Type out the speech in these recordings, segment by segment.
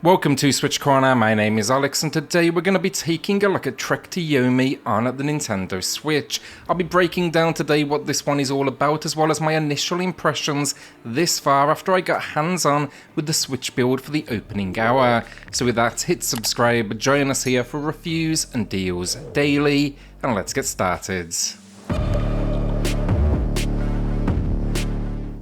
Welcome to SwitchCorner, my name is Alex and today we're going to be taking a look at To Yomi on the Nintendo Switch. I'll be breaking down today what this one is all about as well as my initial impressions this far after I got hands-on with the Switch build for the opening hour. So with that, hit subscribe, join us here for reviews and deals daily, and let's get started.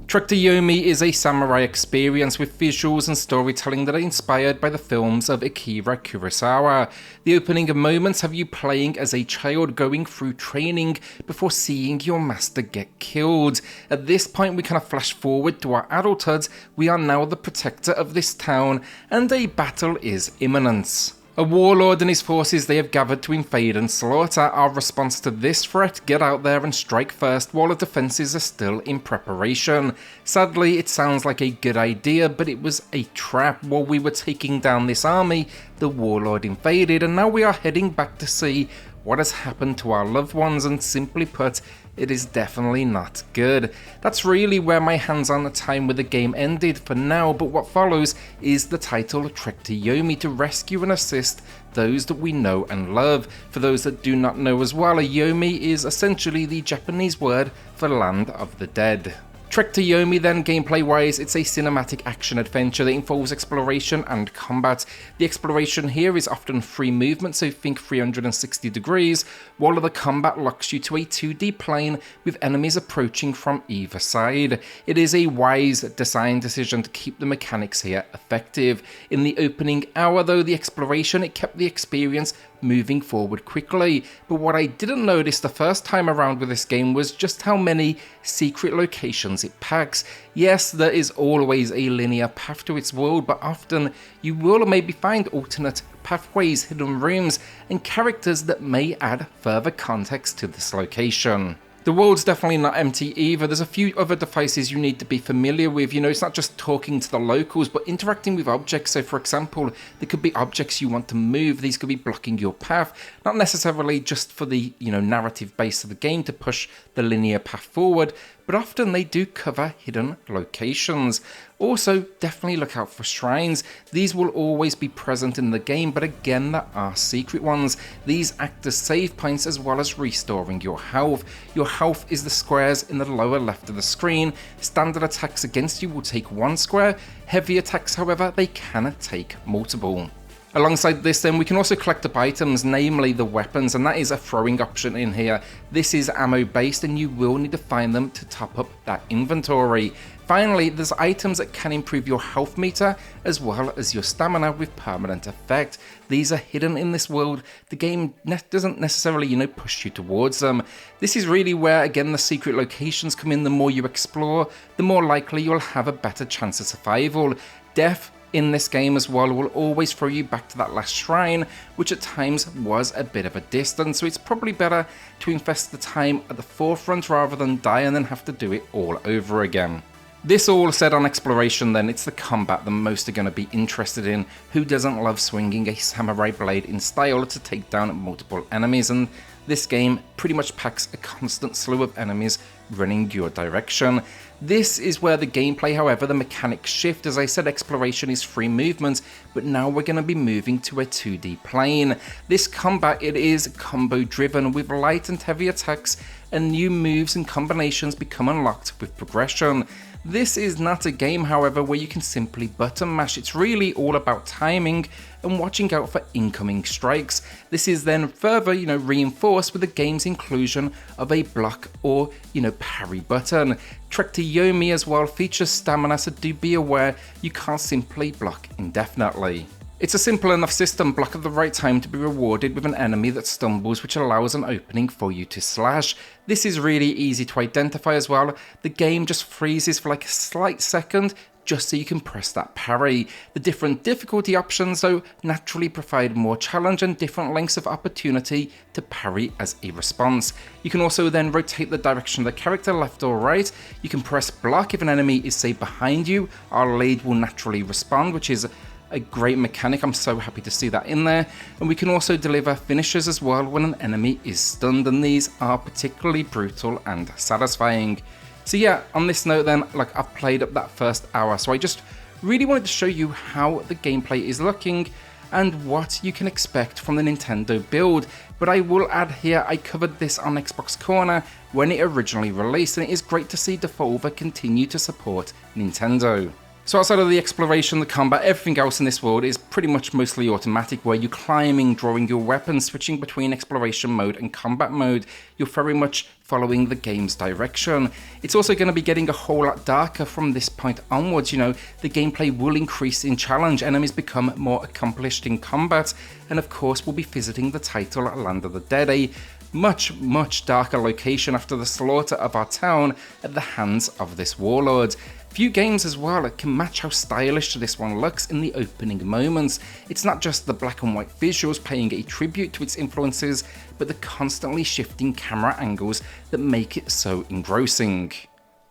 To Yomi is a samurai experience with visuals and storytelling that are inspired by the films of Akira Kurosawa. The opening moments have you playing as a child going through training before seeing your master get killed. At this point we kind of flash forward to our adulthood. We are now the protector of this town and a battle is imminent. A warlord and his forces they have gathered to invade and slaughter. Our response to this threat, get out there and strike first while the defences are still in preparation. Sadly, it sounds like a good idea, but it was a trap. While we were taking down this army, the warlord invaded, and now we are heading back to see what has happened to our loved ones, and simply put, it is definitely not good. That's really where my hands-on time with the game ended for now, but what follows is the title To Yomi, to rescue and assist those that we know and love. For those that do not know as well, a Yomi is essentially the Japanese word for land of the dead. To Yomi then, gameplay-wise, it's a cinematic action-adventure that involves exploration and combat. The exploration here is often free movement, so think 360 degrees, while the combat locks you to a 2D plane with enemies approaching from either side. It is a wise design decision to keep the mechanics here effective. In the opening hour though, the exploration, it kept the experience moving forward quickly, but what I didn't notice the first time around with this game was just how many secret locations it packs. Yes, there is always a linear path to its world, but often you will maybe find alternate pathways, hidden rooms, and characters that may add further context to this location. The world's definitely not empty either. There's a few other devices you need to be familiar with. You know, it's not just talking to the locals, but interacting with objects. So for example, there could be objects you want to move. These could be blocking your path, not necessarily just for the, narrative base of the game to push the linear path forward, but often they do cover hidden locations. Also, definitely look out for shrines. These will always be present in the game, but again, there are secret ones. These act as save points as well as restoring your health. Your health is the squares in the lower left of the screen. Standard attacks against you will take one square. Heavy attacks, however, they can take multiple. Alongside this then, we can also collect up items, namely the weapons, and that is a throwing option in here. This is ammo based and you will need to find them to top up that inventory. Finally, there's items that can improve your health meter as well as your stamina with permanent effect. These are hidden in this world. The game doesn't necessarily, push you towards them. This is really where, again, the secret locations come in. The more you explore, the more likely you'll have a better chance of survival. Death in this game as well will always throw you back to that last shrine, which at times was a bit of a distance, so it's probably better to invest the time at the forefront rather than die and then have to do it all over again. This all said on exploration then, it's the combat that most are going to be interested in. Who doesn't love swinging a samurai blade in style to take down multiple enemies, and this game pretty much packs a constant slew of enemies running your direction. This is where the gameplay, however, the mechanics shift. As I said, exploration is free movement, but now we're going to be moving to a 2D plane. This combat, it is combo driven with light and heavy attacks, and new moves and combinations become unlocked with progression. This is not a game, however, where you can simply button mash. It's really all about timing and watching out for incoming strikes. This is then further, reinforced with the game's inclusion of a block or, parry button. To Yomi as well features stamina, so do be aware you can't simply block indefinitely. It's a simple enough system, block at the right time to be rewarded with an enemy that stumbles, which allows an opening for you to slash. This is really easy to identify as well. The game just freezes for like a slight second just so you can press that parry. The different difficulty options though naturally provide more challenge and different lengths of opportunity to parry as a response. You can also then rotate the direction of the character left or right. You can press block if an enemy is say behind you. Our lead will naturally respond, which is a great mechanic. I'm so happy to see that in there. And we can also deliver finishes as well when an enemy is stunned, and these are particularly brutal and satisfying. So yeah, on this note then, I've played up that first hour, so I just really wanted to show you how the gameplay is looking and what you can expect from the Nintendo build. But I will add here, I covered this on Xbox Corner when it originally released, and it is great to see Devolver continue to support Nintendo. So outside of the exploration, the combat, everything else in this world is pretty much mostly automatic, where you're climbing, drawing your weapons, switching between exploration mode and combat mode. You're very much following the game's direction. It's also going to be getting a whole lot darker from this point onwards. You know, the gameplay will increase in challenge, enemies become more accomplished in combat, and of course we'll be visiting the title Land of the Dead, a much darker location after the slaughter of our town at the hands of this warlord. Few games as well that can match how stylish this one looks in the opening moments. It's not just the black and white visuals paying a tribute to its influences, but the constantly shifting camera angles that make it so engrossing.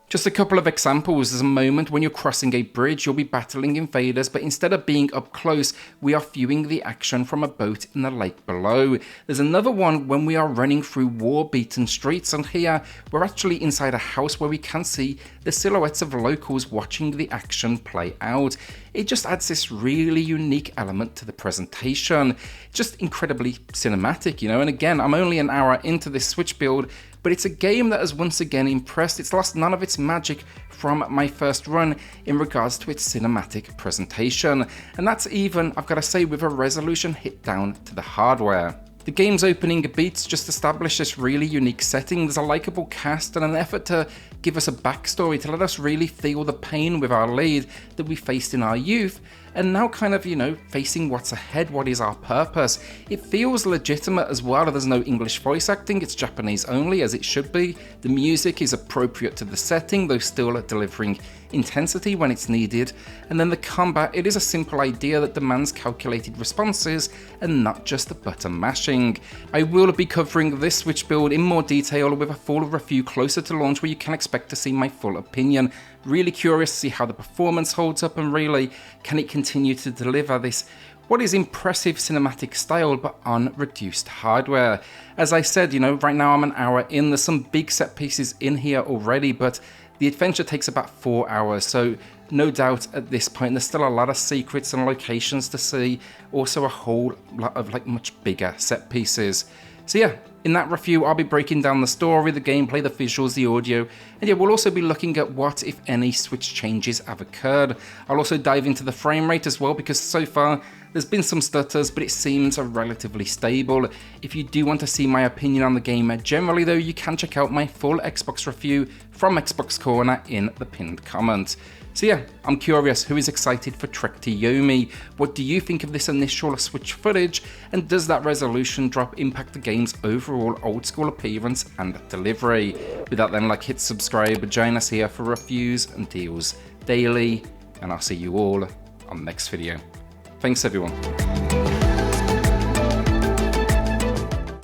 Just a couple of examples. There's a moment when you're crossing a bridge, you'll be battling invaders, but instead of being up close, we are viewing the action from a boat in the lake below. There's another one when we are running through war-beaten streets, and here we're actually inside a house where we can see the silhouettes of locals watching the action play out. It just adds this really unique element to the presentation. Just incredibly cinematic, you know, and again, I'm only an hour into this Switch build, but it's a game that has once again impressed. It's lost none of its magic from my first run in regards to its cinematic presentation, and that's even, I've got to say, with a resolution hit down to the hardware. The game's opening beats just establish this really unique setting. There's a likeable cast and an effort to give us a backstory to let us really feel the pain with our lead that we faced in our youth, and now kind of, you know, facing what's ahead, what is our purpose. It feels legitimate as well. There's no English voice acting, it's Japanese only, as it should be. The music is appropriate to the setting, though still delivering intensity when it's needed. And then the combat, it is a simple idea that demands calculated responses and not just the button mashing. I will be covering this Switch build in more detail with a full review closer to launch, where you can expect to see my full opinion. Really curious to see how the performance holds up, and really, can it continue to deliver this what is impressive cinematic style but on reduced hardware. As I said, you know, right now I'm an hour in, there's some big set pieces in here already, but the adventure takes about 4 hours, so no doubt at this point there's still a lot of secrets and locations to see, also a whole lot of like much bigger set pieces. So yeah, in that review I'll be breaking down the story, the gameplay, the visuals, the audio, and yeah, we'll also be looking at what, if any, Switch changes have occurred. I'll also dive into the frame rate as well, because so far there's been some stutters, but it seems relatively stable. If you do want to see my opinion on the game generally though, you can check out my full Xbox review from Xbox Corner in the pinned comment. So yeah, I'm curious, who is excited for Trek to Yomi? What do you think of this initial Switch footage? And does that resolution drop impact the game's overall old school appearance and delivery? With that then, hit subscribe, join us here for reviews and deals daily, and I'll see you all on the next video. Thanks everyone.